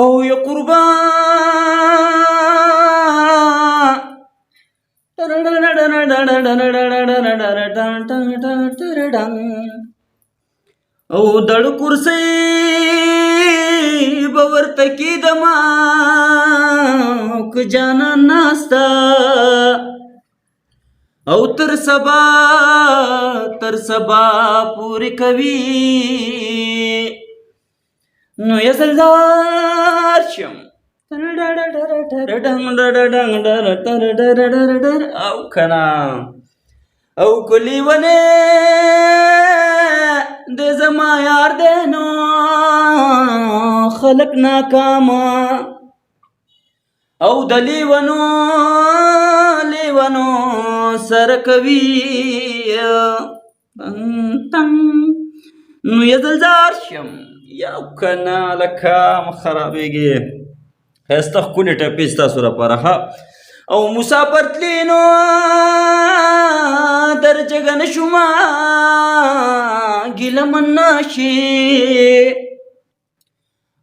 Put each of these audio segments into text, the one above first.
او یا قربان او دړ کرسي باور تکي دما ک جانا ناستا او تر سبا پوری کوي نو یزلدار شم او کنا او کلی ونه د زما یار دینو خلق ناکاما او د لیونو سر کوي نو یزلدار شم یو کنا لکه خرابېږي ښایسته ښکلې ټپې ستاسو لپاره ښه او مسافر تلینو درجګه نه شومه ګیله من نه شي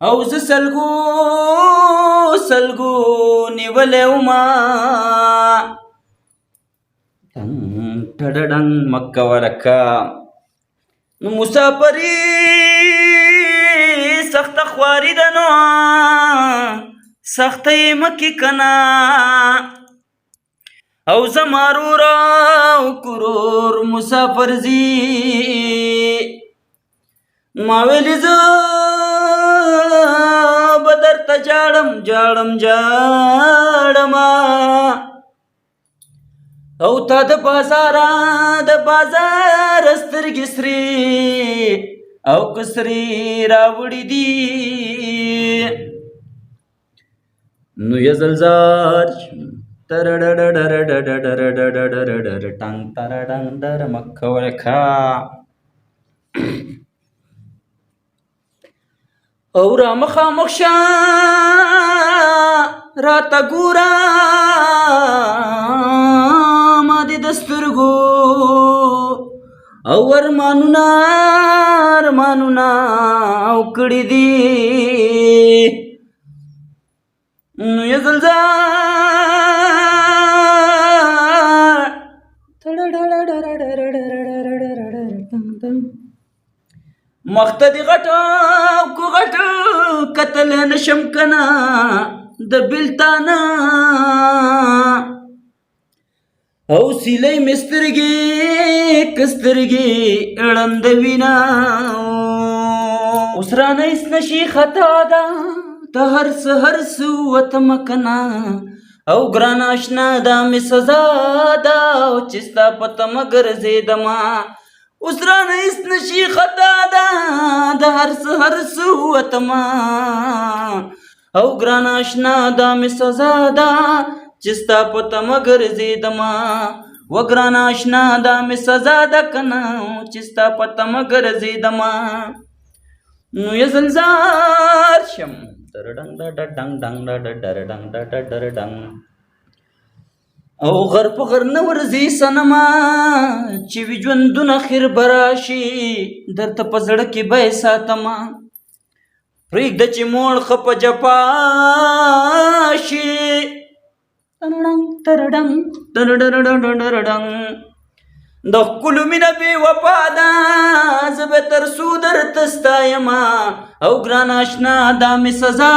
او زه سلګو نیولی وما ټډډنګ مه کوه لکه نو مسافري سخته خواري ده نو سخته یې مکې کنا او زما رور او کرور مسافر زی ما ویلې زه به درته جاړم او تا د بازار سترګې سرې او کسرې راوړې دي نو یزلزار ټنګ ترډنګ در مکه ورکا او را مخامخ شه راته ګوره ما دې د سترګو او ارمانونه او کړي دي نو یزلزار مخته دې غټو کتل نشم کنا د بلتانا او سیلې مسترګي کسترګي اړند وینا اوس را نه اس نشي خطا ده ته هر سوت مکنا او ګران آشنا دا می سزا ده او چستا پته مگر زیدما اوس را نه اس نشي خطا ده د هر سوت ما او ګران آشنا دا می سزا ده چستا پته مگر زیدما و ګران آشنا دا می سزا ده کنه چستا پته مگر زیدما نو یزلزار شم او غر په غر نه ورځي سنما چې وي ژوندون اخر براشي درته په زړه کې به ساتما پرېږده چې موړ ښه په جفا شي د ښکلو مینه بې وفا ده زه به تر څو درته ستایمه او ګران اشنا دا مې سزا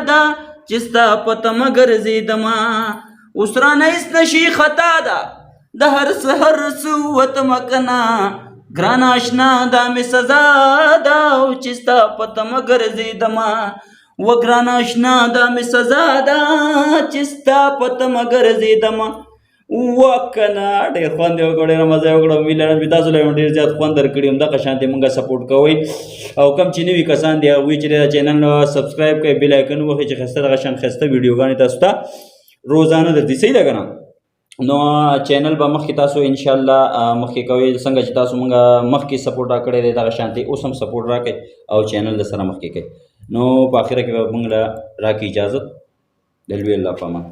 ده چې ستا په تمه ګرځېدمه اوس رانه هېڅ نشي خطا ده د هر څه وتمه کنه ګران اشنا دا مې سزا ده او چې ستا په تمه ګرځېدمه و ګران اشنا دا مې سزا ده چې ستا په تمه ګرځېدمه وکنه ډېر خوند یې وکړ ډېره مزه یې وکړه امید لرم چې تاسو له ډېر زیات خوند درکړي همدغه شانتې مونږ سپورټ کوئ او کوم چې نوي کسان دي هغوی چې دا چینل سبسکرایب کوئ بیل آیکن ووهئ چې ښایسته دغه شان ښایسته ویډیوګانې تاسو ته روزانه درځي صحیح ده که نه نو چینل به مخکې تاسو انشاءالله مخکې کوئ څنګه چې تاسو مونږ مخکې سپورټ راکړی دی دغه شانتې اوس هم سپورټ راکړئ او چینل درسره مخکې کوئ نو په اخره کې به مونږ له راکړي اجازت د لوی الله په امان